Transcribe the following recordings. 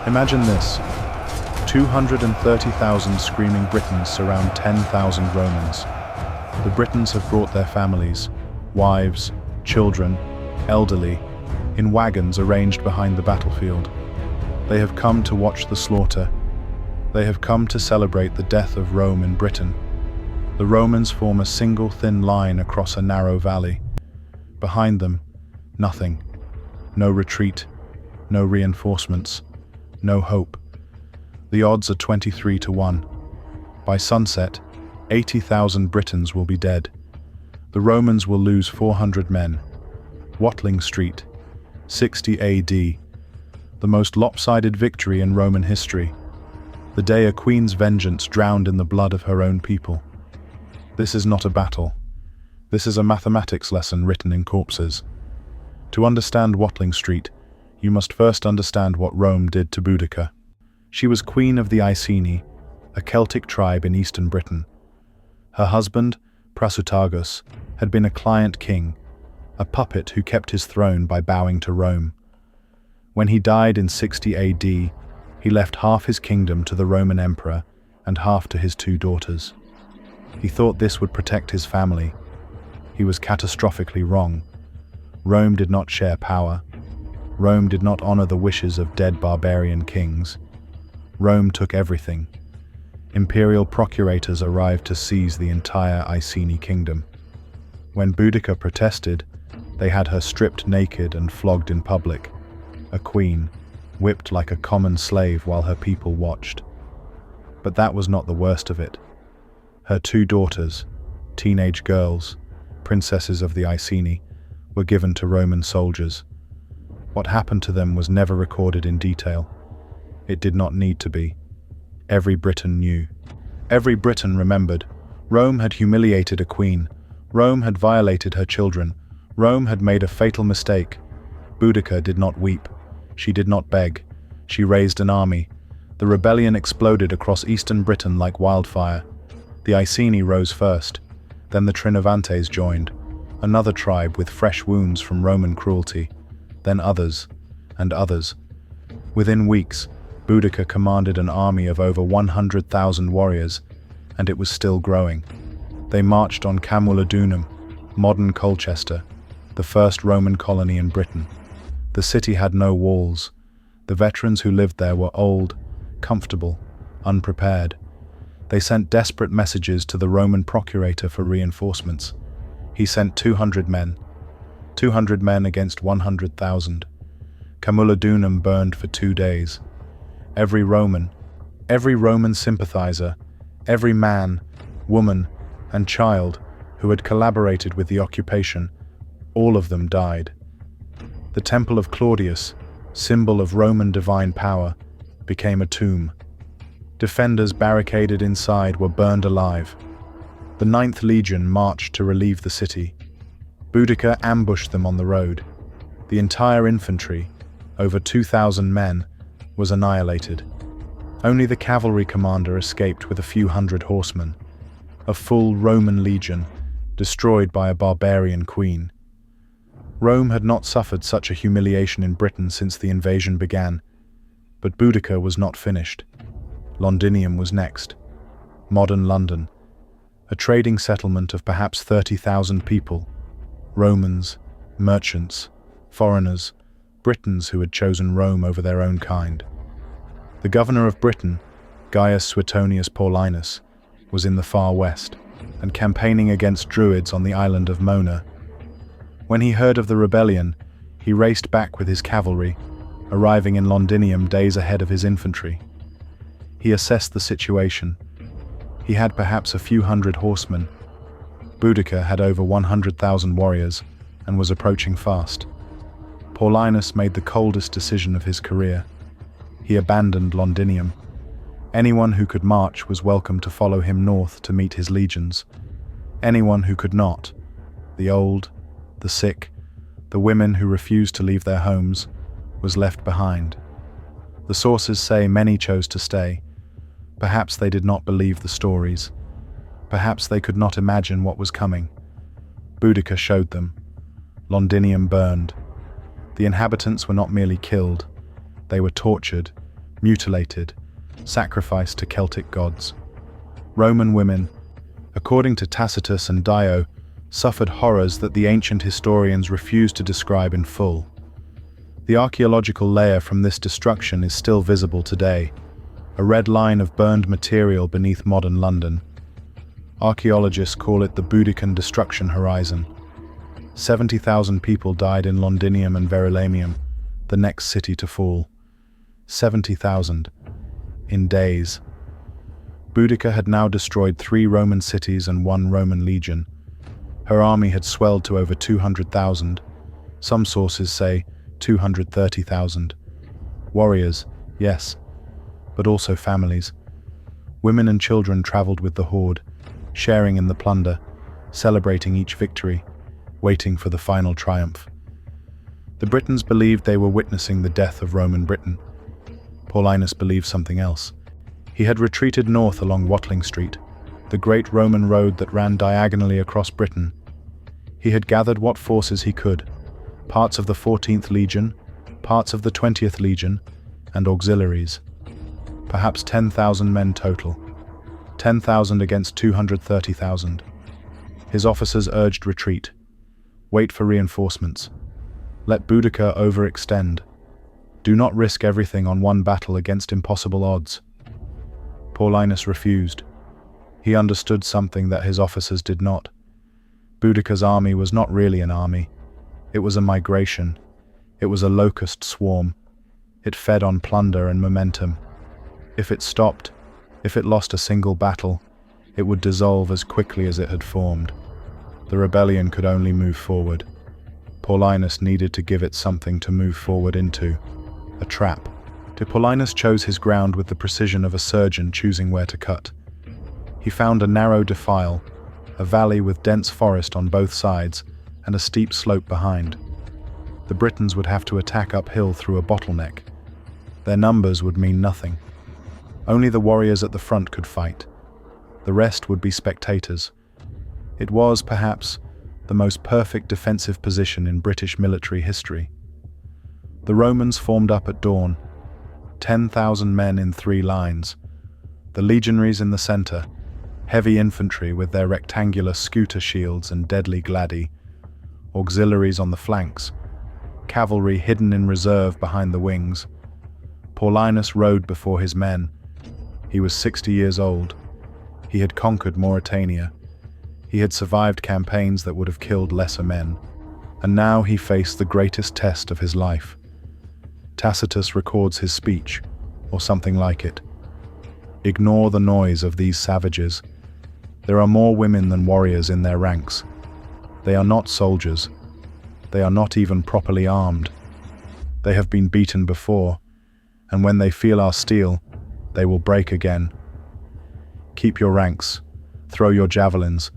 Imagine this. 230,000 screaming Britons surround 10,000 Romans. The Britons have brought their families, wives, children, elderly, in wagons arranged behind the battlefield. They have come to watch the slaughter. They have come to celebrate the death of Rome in Britain. The Romans form a single thin line across a narrow valley. Behind them, nothing. No retreat, no reinforcements, no hope. The odds are 23-1. By sunset, 80,000 Britons will be dead. The Romans will lose 400 men. Watling Street, 60 AD. The most lopsided victory in Roman history. The day a queen's vengeance drowned in the blood of her own people. This is not a battle. This is a mathematics lesson written in corpses. To understand Watling Street, you must first understand what Rome did to Boudica. She was queen of the Iceni, a Celtic tribe in eastern Britain. Her husband, Prasutagus, had been a client king, a puppet who kept his throne by bowing to Rome. When he died in 60 AD, he left half his kingdom to the Roman emperor and half to his two daughters. He thought this would protect his family. He was catastrophically wrong. Rome did not share power. Rome did not honor the wishes of dead barbarian kings. Rome took everything. Imperial procurators arrived to seize the entire Iceni kingdom. When Boudica protested, they had her stripped naked and flogged in public. A queen, whipped like a common slave while her people watched. But that was not the worst of it. Her two daughters, teenage girls, princesses of the Iceni, were given to Roman soldiers. What happened to them was never recorded in detail. It did not need to be. Every Briton knew. Every Briton remembered. Rome had humiliated a queen. Rome had violated her children. Rome had made a fatal mistake. Boudica did not weep. She did not beg. She raised an army. The rebellion exploded across eastern Britain like wildfire. The Iceni rose first. Then the Trinovantes joined, another tribe with fresh wounds from Roman cruelty. Then others, and others. Within weeks, Boudica commanded an army of over 100,000 warriors, and it was still growing. They marched on Camulodunum, modern Colchester, the first Roman colony in Britain. The city had no walls. The veterans who lived there were old, comfortable, unprepared. They sent desperate messages to the Roman procurator for reinforcements. He sent 200 men. 200 men against 100,000. Camulodunum burned for 2 days. Every Roman sympathizer, every man, woman, and child who had collaborated with the occupation, all of them died. The Temple of Claudius, symbol of Roman divine power, became a tomb. Defenders barricaded inside were burned alive. The 9th Legion marched to relieve the city. Boudica ambushed them on the road. The entire infantry, over 2,000 men, was annihilated. Only the cavalry commander escaped with a few hundred horsemen. A full Roman legion, destroyed by a barbarian queen. Rome had not suffered such a humiliation in Britain since the invasion began. But Boudica was not finished. Londinium was next. Modern London. A trading settlement of perhaps 30,000 people. Romans, merchants, foreigners, Britons who had chosen Rome over their own kind. The governor of Britain, Gaius Suetonius Paulinus, was in the far west and campaigning against Druids on the island of Mona. When he heard of the rebellion, he raced back with his cavalry, arriving in Londinium days ahead of his infantry. He assessed the situation. He had perhaps a few hundred horsemen. Boudica had over 100,000 warriors and was approaching fast. Paulinus made the coldest decision of his career. He abandoned Londinium. Anyone who could march was welcome to follow him north to meet his legions. Anyone who could not, the old, the sick, the women who refused to leave their homes, was left behind. The sources say many chose to stay. Perhaps they did not believe the stories. Perhaps they could not imagine what was coming. Boudica showed them. Londinium burned. The inhabitants were not merely killed. They were tortured, mutilated, sacrificed to Celtic gods. Roman women, according to Tacitus and Dio, suffered horrors that the ancient historians refuse to describe in full. The archaeological layer from this destruction is still visible today, a red line of burned material beneath modern London. Archaeologists call it the Boudican destruction horizon. 70,000 people died in Londinium and Verulamium, the next city to fall. 70,000. In days. Boudica had now destroyed 3 Roman cities and 1 Roman legion. Her army had swelled to over 200,000. Some sources say 230,000. Warriors, yes, but also families. Women and children traveled with the horde, sharing in the plunder, celebrating each victory, waiting for the final triumph. The Britons believed they were witnessing the death of Roman Britain. Paulinus believed something else. He had retreated north along Watling Street, the great Roman road that ran diagonally across Britain. He had gathered what forces he could, parts of the 14th Legion, parts of the 20th Legion, and auxiliaries. Perhaps 10,000 men total. 10,000 against 230,000. His officers urged retreat. Wait for reinforcements. Let Boudica overextend. Do not risk everything on one battle against impossible odds. Paulinus refused. He understood something that his officers did not. Boudica's army was not really an army. It was a migration. It was a locust swarm. It fed on plunder and momentum. If it stopped, if it lost a single battle, it would dissolve as quickly as it had formed. The rebellion could only move forward. Paulinus needed to give it something to move forward into. A trap. Paulinus chose his ground with the precision of a surgeon choosing where to cut. He found a narrow defile, a valley with dense forest on both sides, and a steep slope behind. The Britons would have to attack uphill through a bottleneck. Their numbers would mean nothing. Only the warriors at the front could fight. The rest would be spectators. It was, perhaps, the most perfect defensive position in British military history. The Romans formed up at dawn, 10,000 men in 3 lines. The legionaries in the center, heavy infantry with their rectangular scooter shields and deadly gladi, auxiliaries on the flanks, cavalry hidden in reserve behind the wings. Paulinus rode before his men. He was 60 years old. He had conquered Mauritania. He had survived campaigns that would have killed lesser men. And now he faced the greatest test of his life. Tacitus records his speech, or something like it. Ignore the noise of these savages. There are more women than warriors in their ranks. They are not soldiers. They are not even properly armed. They have been beaten before, and when they feel our steel, they will break again. Keep your ranks. Throw your javelins.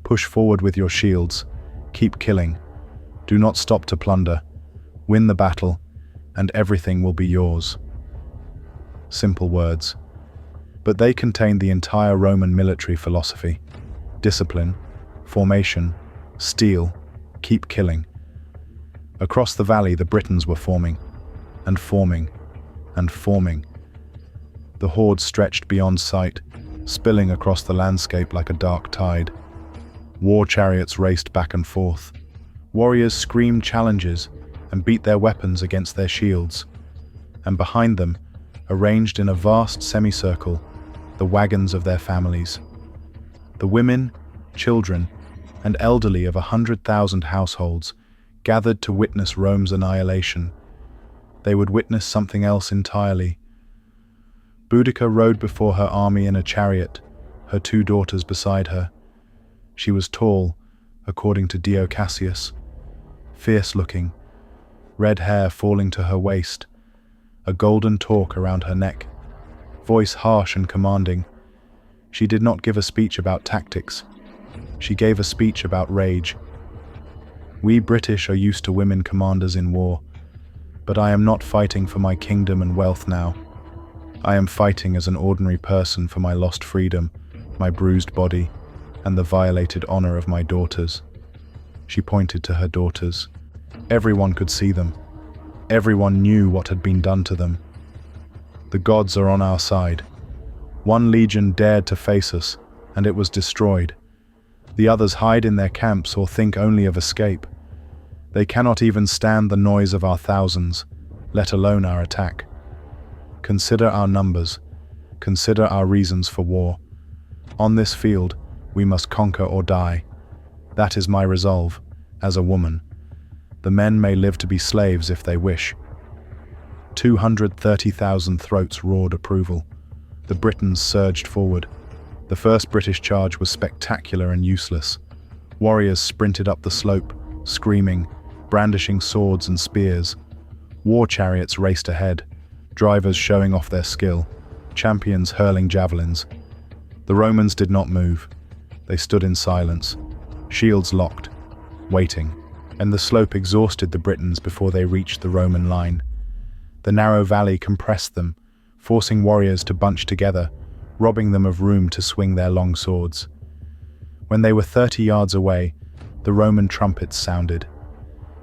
Push forward with your shields. Keep killing. Do not stop to plunder. Win the battle, and everything will be yours. Simple words. But they contain the entire Roman military philosophy. Discipline, formation, steel, keep killing. Across the valley, the Britons were forming, and forming, and forming. The horde stretched beyond sight, spilling across the landscape like a dark tide. War chariots raced back and forth. Warriors screamed challenges and beat their weapons against their shields. And behind them, arranged in a vast semicircle, the wagons of their families. The women, children, and elderly of 100,000 households gathered to witness Rome's annihilation. They would witness something else entirely. Boudica rode before her army in a chariot, her 2 daughters beside her. She was tall, according to Dio Cassius, fierce-looking, red hair falling to her waist, a golden torque around her neck, voice harsh and commanding. She did not give a speech about tactics. She gave a speech about rage. We British are used to women commanders in war, but I am not fighting for my kingdom and wealth now. I am fighting as an ordinary person for my lost freedom, my bruised body, and the violated honor of my daughters. She pointed to her daughters. Everyone could see them. Everyone knew what had been done to them. The gods are on our side. One legion dared to face us, and it was destroyed. The others hide in their camps or think only of escape. They cannot even stand the noise of our thousands, let alone our attack. Consider our numbers. Consider our reasons for war. On this field, we must conquer or die. That is my resolve, as a woman. The men may live to be slaves if they wish. 230,000 throats roared approval. The Britons surged forward. The first British charge was spectacular and useless. Warriors sprinted up the slope, screaming, brandishing swords and spears. War chariots raced ahead, drivers showing off their skill, champions hurling javelins. The Romans did not move. They stood in silence, shields locked, waiting, and the slope exhausted the Britons before they reached the Roman line. The narrow valley compressed them, forcing warriors to bunch together, robbing them of room to swing their long swords. When they were 30 yards away, the Roman trumpets sounded.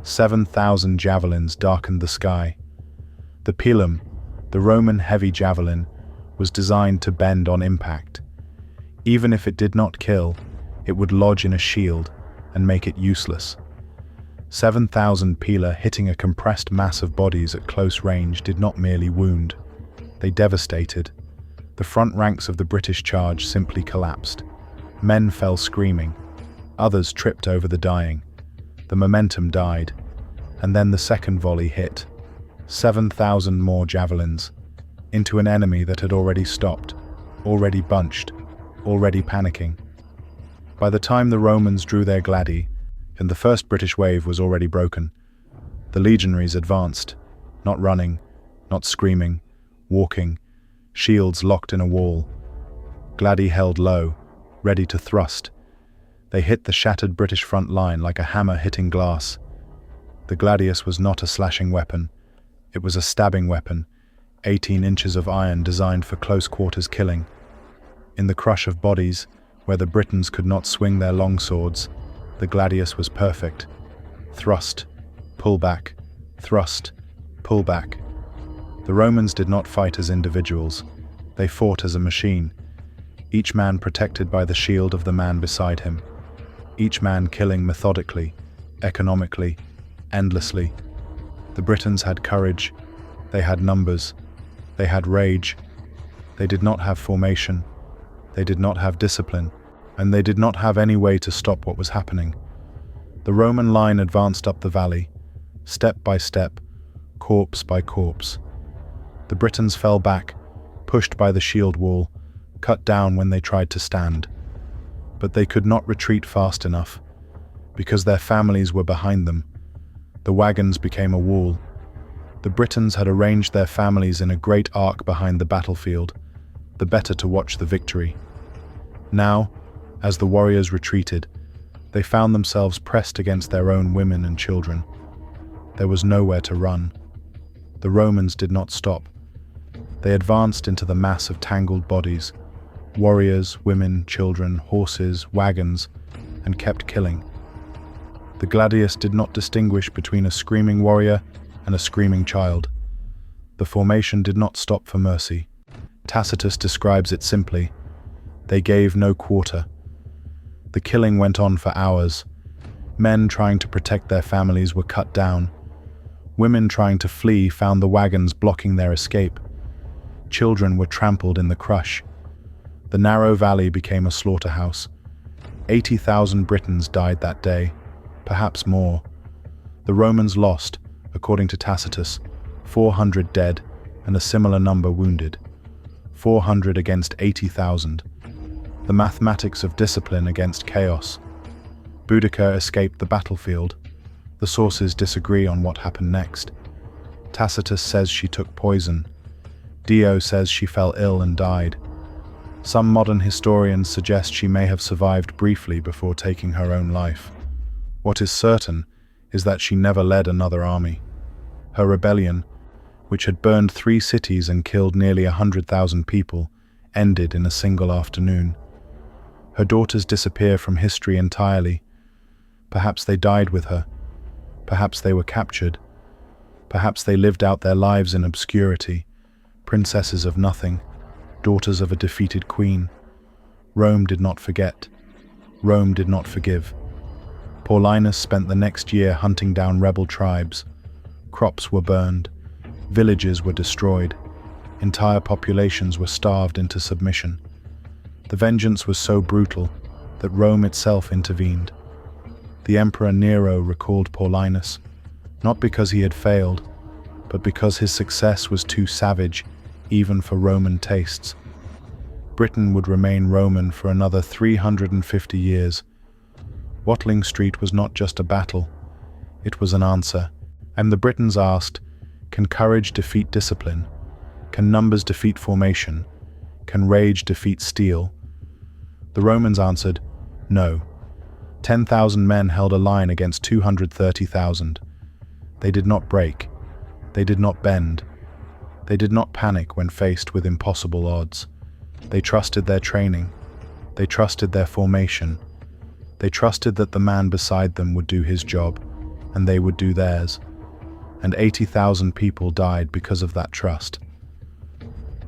7,000 javelins darkened the sky. The pilum, the Roman heavy javelin, was designed to bend on impact. Even if it did not kill, it would lodge in a shield and make it useless. 7,000 pila hitting a compressed mass of bodies at close range did not merely wound. They devastated. The front ranks of the British charge simply collapsed. Men fell screaming. Others tripped over the dying. The momentum died. And then the second volley hit. 7,000 more javelins. Into an enemy that had already stopped, already bunched, already panicking. By the time the Romans drew their gladi, and the first British wave was already broken, the legionaries advanced, not running, not screaming, walking, shields locked in a wall. Gladi held low, ready to thrust. They hit the shattered British front line like a hammer hitting glass. The gladius was not a slashing weapon. It was a stabbing weapon, 18 inches of iron designed for close quarters killing. In the crush of bodies, where the Britons could not swing their long swords, the gladius was perfect. Thrust, pull back, thrust, pull back. The Romans did not fight as individuals. They fought as a machine, each man protected by the shield of the man beside him, each man killing methodically, economically, endlessly. The Britons had courage, they had numbers, they had rage. They did not have formation, they did not have discipline, and they did not have any way to stop what was happening. The Roman line advanced up the valley, step by step, corpse by corpse. The Britons fell back, pushed by the shield wall, cut down when they tried to stand. But they could not retreat fast enough, because their families were behind them. The wagons became a wall. The Britons had arranged their families in a great arc behind the battlefield, the better to watch the victory. Now, as the warriors retreated, they found themselves pressed against their own women and children. There was nowhere to run. The Romans did not stop. They advanced into the mass of tangled bodies, warriors, women, children, horses, wagons, and kept killing. The gladius did not distinguish between a screaming warrior and a screaming child. The formation did not stop for mercy. Tacitus describes it simply: they gave no quarter. The killing went on for hours. Men trying to protect their families were cut down. Women trying to flee found the wagons blocking their escape. Children were trampled in the crush. The narrow valley became a slaughterhouse. 80,000 Britons died that day, perhaps more. The Romans lost, according to Tacitus, 400 dead and a similar number wounded. 400 against 80,000. The mathematics of discipline against chaos. Boudica escaped the battlefield. The sources disagree on what happened next. Tacitus says she took poison. Dio says she fell ill and died. Some modern historians suggest she may have survived briefly before taking her own life. What is certain is that she never led another army. Her rebellion, which had burned 3 cities and killed nearly 100,000 people, ended in a single afternoon. Her daughters disappear from history entirely. Perhaps they died with her. Perhaps they were captured. Perhaps they lived out their lives in obscurity, princesses of nothing, daughters of a defeated queen. Rome did not forget. Rome did not forgive. Paulinus spent the next year hunting down rebel tribes. Crops were burned, villages were destroyed, entire populations were starved into submission. The vengeance was so brutal that Rome itself intervened. The Emperor Nero recalled Paulinus, not because he had failed, but because his success was too savage even for Roman tastes. Britain would remain Roman for another 350 years. Watling Street was not just a battle, it was an answer. And the Britons asked, can courage defeat discipline? Can numbers defeat formation? Can rage defeat steel? The Romans answered, no. 10,000 men held a line against 230,000. They did not break. They did not bend. They did not panic when faced with impossible odds. They trusted their training. They trusted their formation. They trusted that the man beside them would do his job, and they would do theirs. And 80,000 people died because of that trust.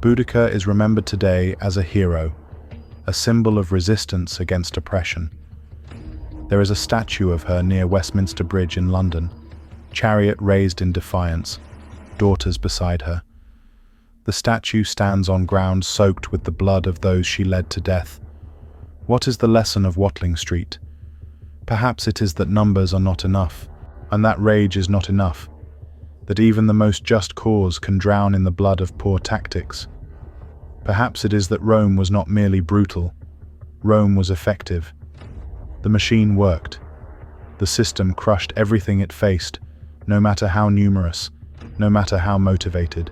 Boudica is remembered today as a hero, a symbol of resistance against oppression. There is a statue of her near Westminster Bridge in London, chariot raised in defiance, daughters beside her. The statue stands on ground soaked with the blood of those she led to death. What is the lesson of Watling Street? Perhaps it is that numbers are not enough, and that rage is not enough, that even the most just cause can drown in the blood of poor tactics. Perhaps it is that Rome was not merely brutal, Rome was effective. The machine worked. The system crushed everything it faced, no matter how numerous, no matter how motivated.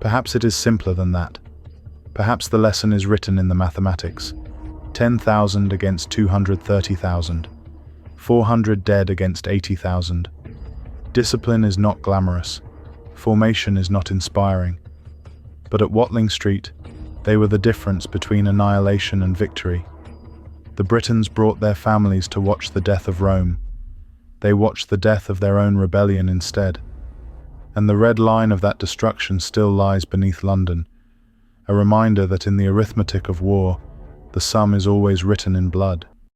Perhaps it is simpler than that. Perhaps the lesson is written in the mathematics. 10,000 against 230,000. 400 dead against 80,000. Discipline is not glamorous. Formation is not inspiring. But at Watling Street, they were the difference between annihilation and victory. The Britons brought their families to watch the death of Rome. They watched the death of their own rebellion instead. And the red line of that destruction still lies beneath London, a reminder that in the arithmetic of war, the sum is always written in blood.